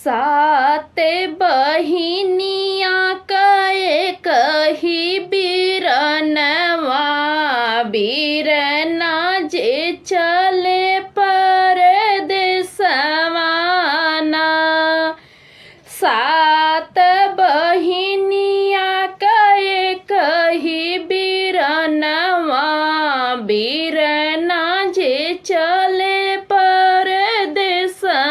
सात बहिनिया कए कही बीरनवा, बीरना जे चले परदेसवाना। सात बहिनिया कए कही बीरनवा, बीरना जे चले परदेसवाना।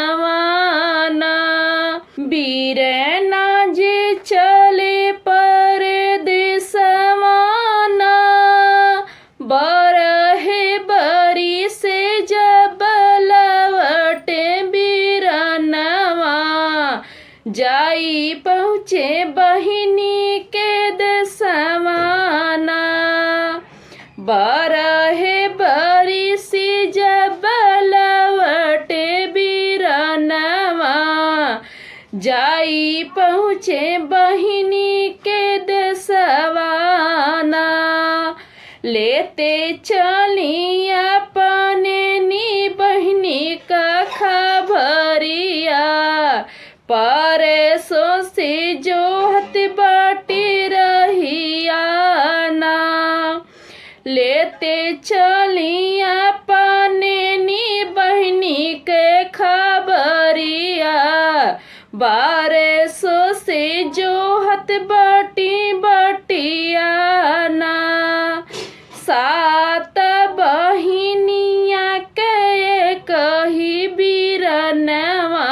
बीरना जे चले परदेसवाना, बरहे बरी से जब लवटे बीरनवा, जाई पहुँचे बहिनी के देसवाना। बरहे बरी से जब लवटे बीरनवा, जाई पहुँचे बहिनी के देसवाना। लेते चली अपने नी बहिनी का खबरिया, परसों से जोहत बाटी रहिया ना। लेते चली अपने नी बहिनी के खबरिया, बरसों से जोहत बाटी बटिया ना। सात बहिनिया के कही बीरनवा,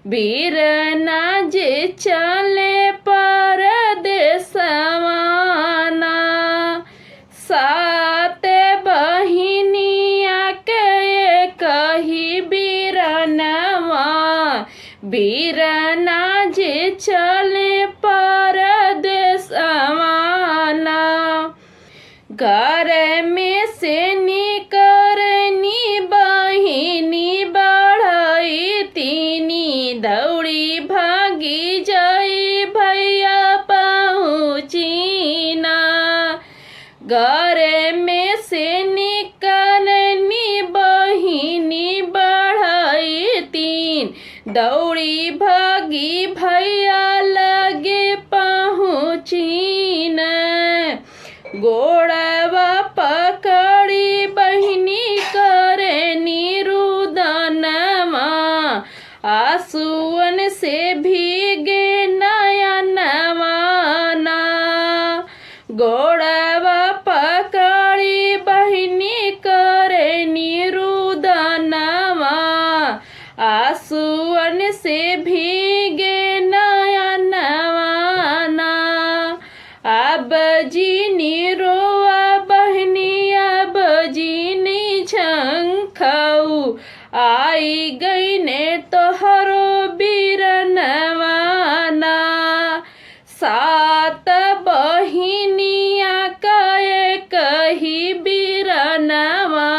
बीरना जे चले परदेसवाना। सात बहिनिया के कही बीरनवा, बीरना जे चले परदेसवाना। घर में से निकरनी बहिनी बढ़ई तीनी, दौड़ी भागी जाई भैया पहुँची ना। घर में से निकलनी बहिनी बढ़ई तीन, दौड़ी भागी भैया लगे पहुँची न। गोड़वा पकड़ी बहिनी करनी रुदनवा, आंसुअन से भीगे नयनवा ना। गोड़वा पकड़ी बहिनी करनी रुदनवा, आंसुअन से भीगे नयनवा ना। अब जीनी रोआ बहनी, अब जीनी झंखऊ, आई गई ने तोहरो बीरनवा ना। सात बहिनिया कए कही बीरनवा,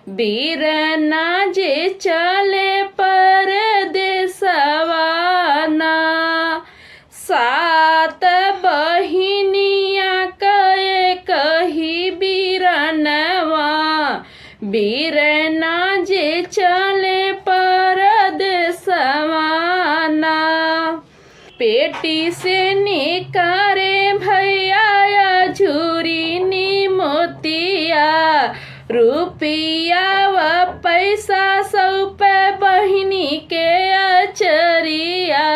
बीरना जे चले परदेसवाना। सात बहिनिया कए कही बीरनवा, बीरना जे चले परदेसवाना। पेटी से निकारे भैया झूरी नी मोतिया, रुपया व पैसा सौंपे बहिनी के अचरिया।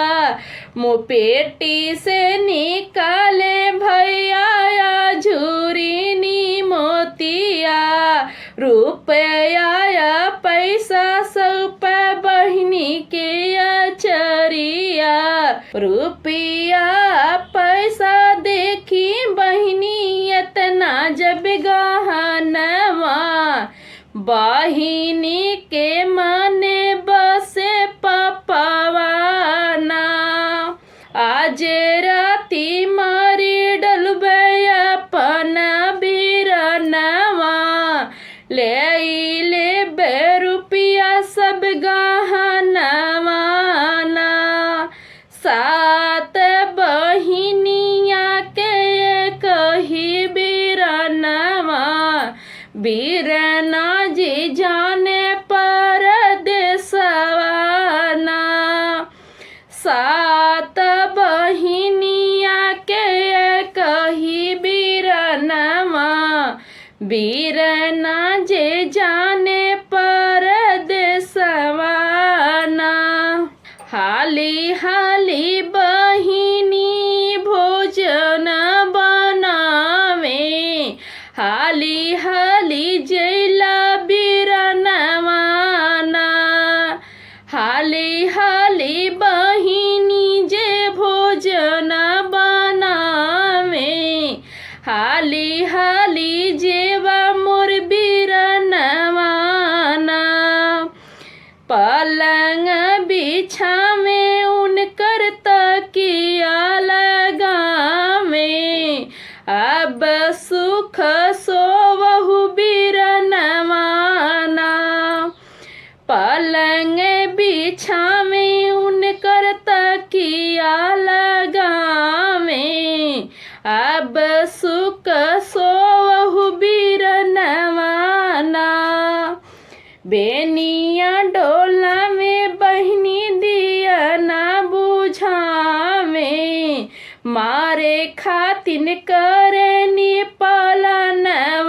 मो पेटी से निकाले भैया झूरी नी मोतिया, रुपया पैसा सौंपे बहिनी के अचरिया। रुपया पैसा देखी बहिनी इतना जब गहनवा, बहिनी के मने बसे पपवाना। आज राती मारी डलबे अपना बीरनवा, ले बे रुपया सब गहनवा ना। सात सात बहिनिया के कही बीरनवा बीरना जे जाने परदेसवाना हाली हाली बहिनी भोजन बनावे हाली हाली जैला बीरनवाना हाली हाली बहिनी जे भोजन बनावे हाली हाली जेवा मोर बीरनवाना पलंग बिछावे उनकर तकिया लगावे अब सुख सोवहु बीरनवाना पलंग बिछावे उनकर तकिया लगावे अब सुख सोवहु बीरनवाना बेनिया डोला में बहिनी दिया ना बुझावे मारे खातिन करनी पलनवाना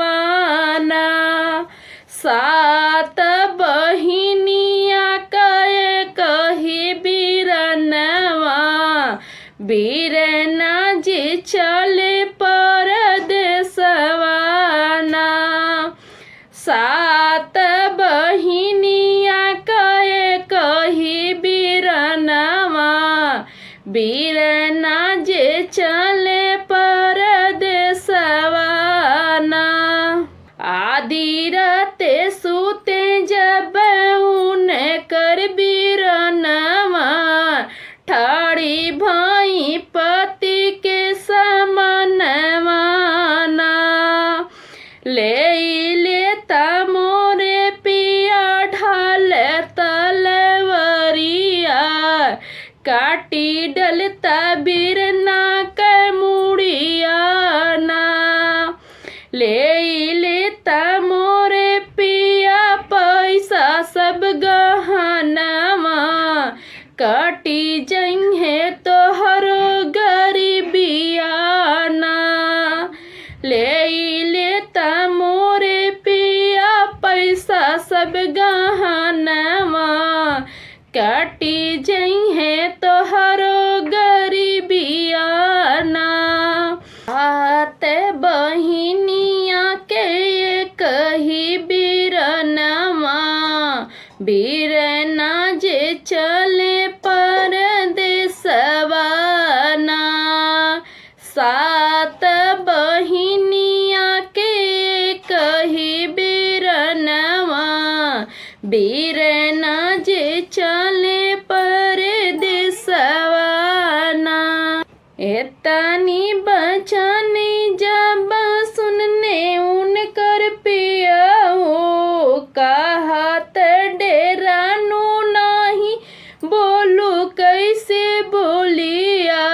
सात बहिनिया कही बीरनवा बीरना जे चले परदेसवाना सात बहिनिया कही बीरनवा बीरना जे चले परदेसवाना आदि राते सूते जब उनकर बीरनवा ठाड़ी भाई पति के समनवाना लेता मोरे पिया ढाल तलवरिया काटी डलता बीरना के मुड़ियाना लेता मोरे पिया पैसा सब गहनवा काटी जइहे तोहरो गरीबियाना लेता मोरे पिया पैसा सब गहनवा काटी जइहे तोहरो गरीबियाना हाथ बहिनिया के कही बीरनवा बीरना जे चले परदेसवाना सात बहिनिया के कही बीरनवा बीरना जे चले परदेसवाना एतनी बचनी जब सुनने उनकर पिया हो कहत डेरा नु नहीं बोलू कैसे बोलिया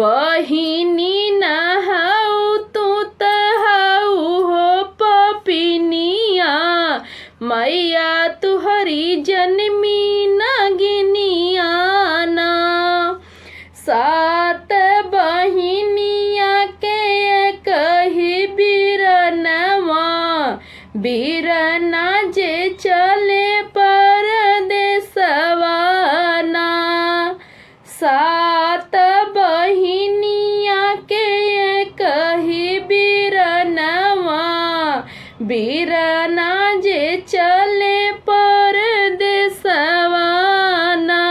बहिनी नहाऊ तू तहाऊ हो पपिनिया मैया तुहरी जन्मी नगिनियाना सात बहिनिया के कही बीरनवा बीरना जे चले परदेसवाना सात बहिनिया के कही बीरनवा बीरना जे चले परदेसवाना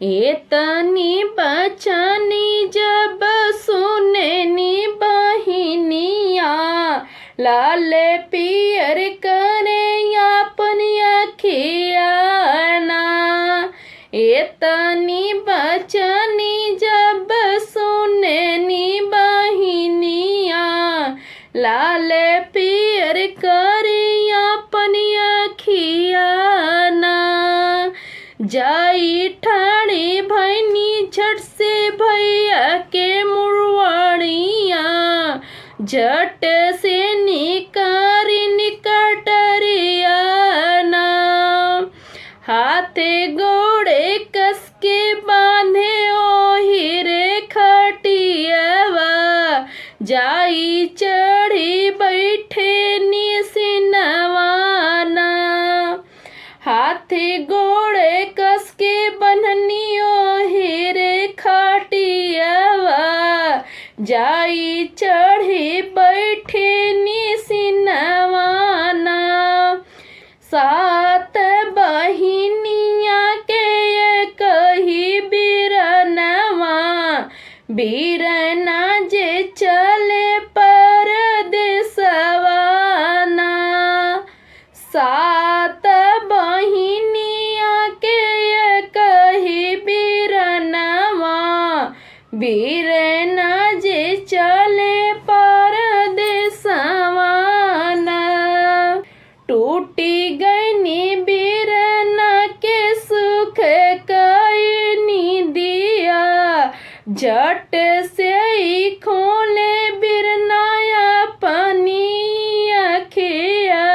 एतनी बचनी जब सुननी बहिनिया लाल पियर करे अपन अखियाना एतनी बचनी जब सुननी बहिनिया लाल पियर करे अपन अखियाना जाई ठाड़ी भैनी झट से भैया के मुड़वाड़िया झट से निकारी निकटरियाना हाथे गोड़े कस बीरना जे चले परदेसवाना। सात बहिनिया के कही बीरनवा, बीरना जे चले परदेसवाना। टूटी गईनी बीरना के सुख कईनी दिया, झट से ही खोले बीरना अपनी अखिया।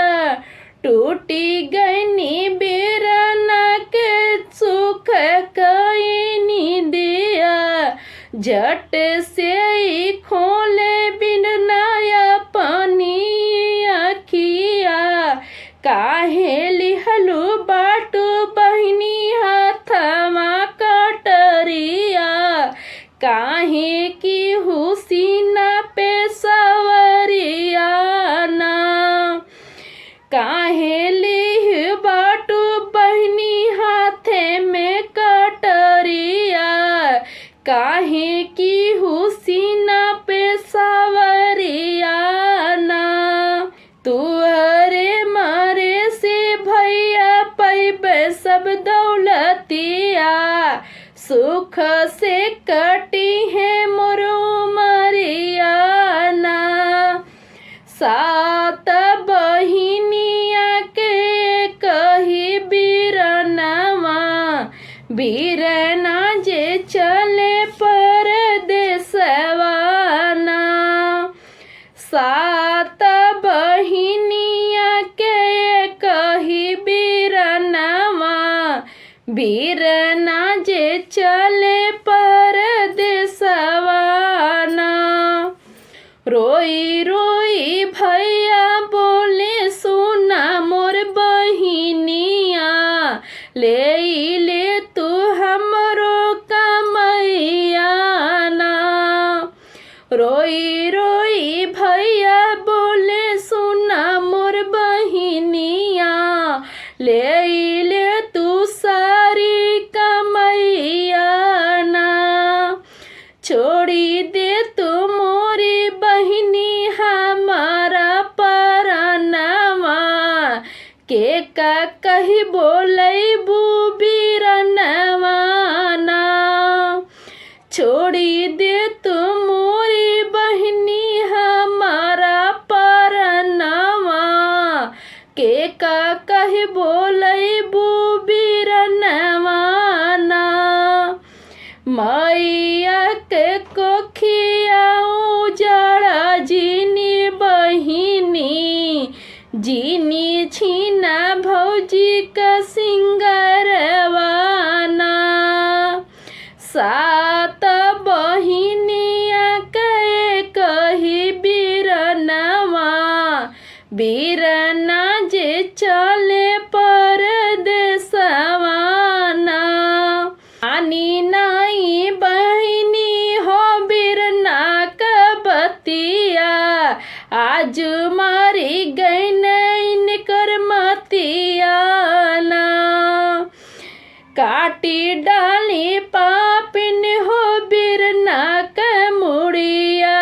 टूटी गईनी बीरना के सुख कईनी दिया, झट से ही खोले बीरना अपनी अखिया। काहे लिहलु बाटू बहिनी हाथमा कटरिया, काहे की हुसीना पे सवरियाना। काहे लिह बाटू बहिनी हाथे में कटरिया, काहे की हुसीना पे सवरियाना। तुहरे मारे से भैया पैबे सब दौलतिया, सुख से कटी है मोर उमरियाना। सात बहिनिया के कही बीरनवा, बीरना जे चले परदेसवाना। सात बहिनिया के कही बीरनवा, बीरना जे चले परदेसवाना। रोई रोई भैया बोले सुना मोर बहिनिया, ले तू हमरो कमैयाना। रोई रोई भैया बोले सुना मोर बहिनिया, ले तू सारी कमैयाना। छोड़ी दे तू मोरी बहिनी हमारा परनवा, के का कही बोलैबू बीरनवाना। छोड़ी दे तू मोरी बहिनी हमारा परनवा, के का कही बोलैबू बीरनवाना। मैया के कोखिया उजाड़ा जीनी बहिनी, जीनी छीना भौजी का सिंगरवाना। सात बहिनिया के कही बीरनवा, बीरना जे चले परदेसवाना। आनी नाई बहिनी हो बीरना का बतिया, आज मारी गई नैन कर मतियाना। काटी डाली पापिन हो बीरना का मुड़िया,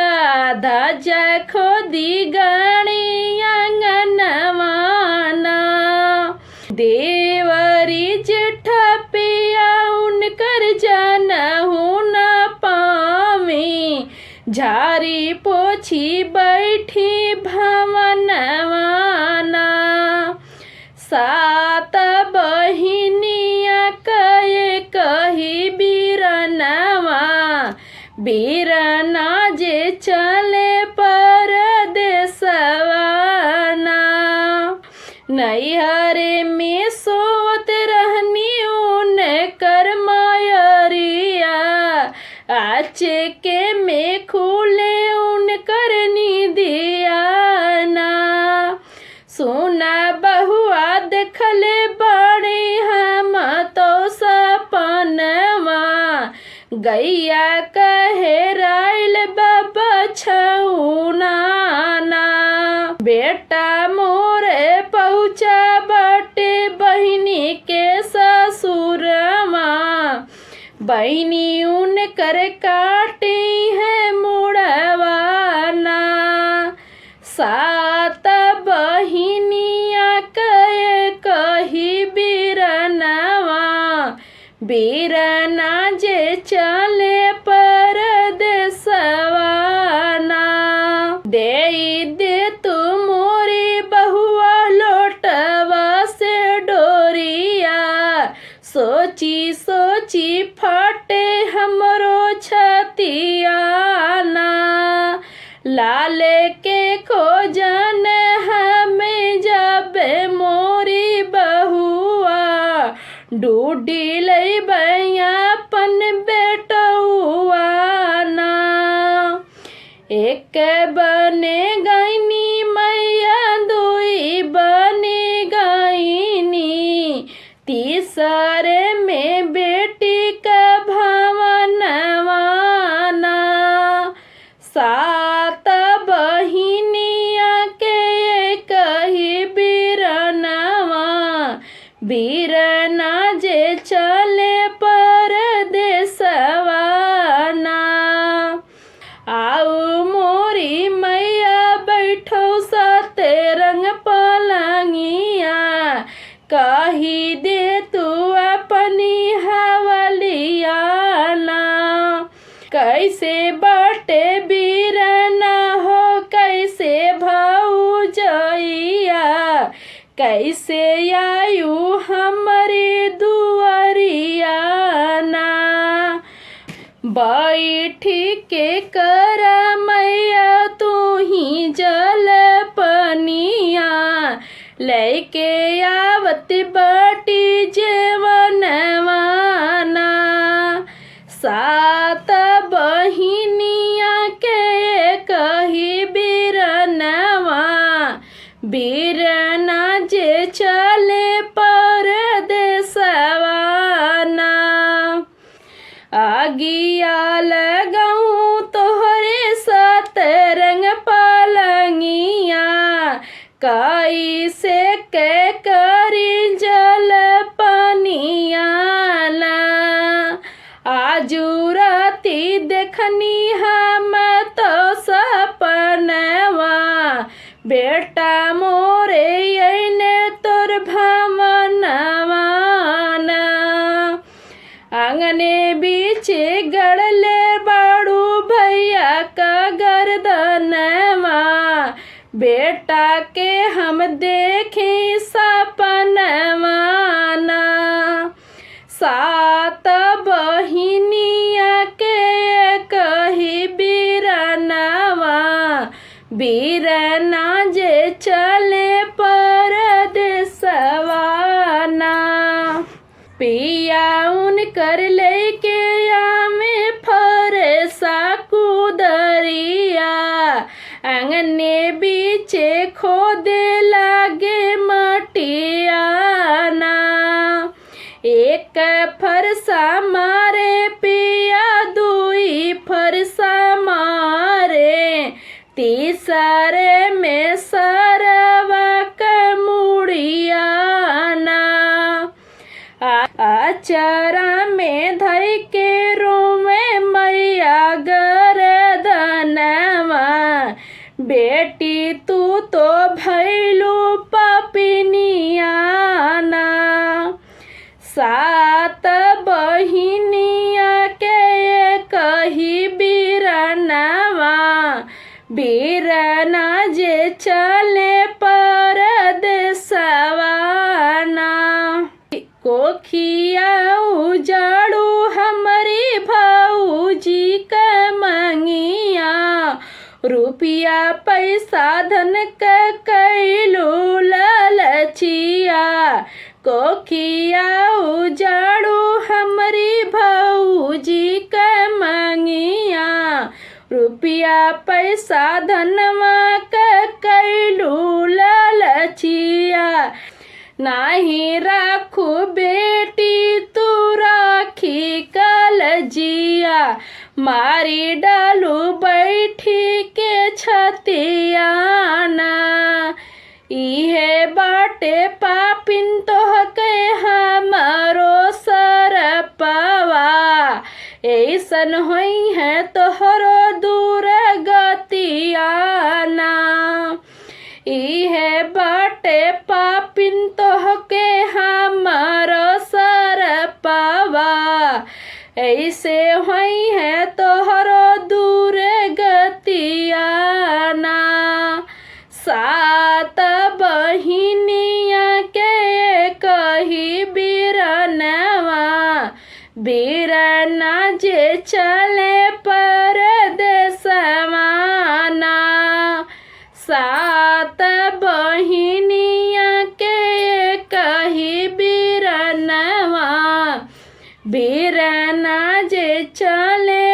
धाजा खोदी गाड़ी आंगनवाना। देवरी जेठा पिया उनकर जानहु न पावे, झारी पोछी बैठी भवनवाना। सात बहिनिया कहे कही बीरनवा, बीरना जे चले परदेसवाना। नैहरे में सोवत रहनी उनकर मायरिया, आचे के में खुले उनकर निदियाना। सोना बहुआ देखले बड़े हम तो सपनवा, गैया कहे राइल बाबा छौनाना। बेटा मोरे पहुँचा बटे बहिनी के ससुरवा, बहिनी उनकर काटे बीरना जे चले परदेसवाना। देई दे तू मोरी बहुआ लोटवा से डोरिया, सोची सोची फटे हमरो छतियाना। लाले के खोजन हमें जाबे मोरी बहुआ, डूडी लई बयापन बेटौआना। एक बने गईनी मैया दुई बने गईनी, तीसरे में बेटी का भवनवाना। सात बहिनिया के कही बीरनवा, बीरना जे चले परदेसवाना। आओ मोरी मैया बैठो साते रंग पलंगिया, कही दे तू अपनी हवलियाना। कैसे बाटे बीरना हो कैसे भौजइया, कैसे आयु हमारी दुआरियाना। बैठी के कर मैया तू ही जल पनिया, लेके आवत बाटी जेवनवाना। सात बहिनिया के कही बीरनवा, बीरना जे चले परदेसवाना। आगिया लगाऊं तोहरे सतरंग पलंगिया, कैसे के करी जल पनियाला। आजू राती देखनी हम तो सपनवा, बेटा मोरे अइने तोर भवनवाना। आंगने बीच गड़ले बाड़ू भैया का गर्दनवा, बेटा के हम देखे सपनवाना। सात बहिनिया के कही बीरनवा, बीरना जे चले परदेसवाना। पिया उनकर लेके आमे फरसा कुदरिया, आंगने बीचे खोदे लागे मटियाना। एक फरसा मारे पिया दुई फरसा मारे, तीसरे में सरवा कमुड़ियाना। आचरा में धई के रोवे मैया गर्दनवा, बेटी तू तो भैलू पपिनियाना। सात बहिनिया के कही बीरनवा, बीरना जे चले परदेसवाना। कोखिया उजाड़ू हमारी भौजी का मंगिया, रुपया पैसा धन का कैलू लालचिया। कोखिया उजाड़ू हमारी भौजी का मंगिया, रुपया पैसा धनवा का कैलू लालचिया। नाही राखू बेटी तू राखी कलजिया, मारी डालू बैठी के छतियाना। इहे बाटे पापिन तोहके हमारो सरपवा, ऐसन होई है तोहरो दूर गतियाना। इहे बाटे पापिन तोहके हमारो सरपवा, पवा ऐसे हुई है तोहरो दूर गतियाना। सात बहिनिया के कही बिरनवा बिरना जे चले परदेसवाना। सात बहिनिया के कही बिरनवा बिरना जे चले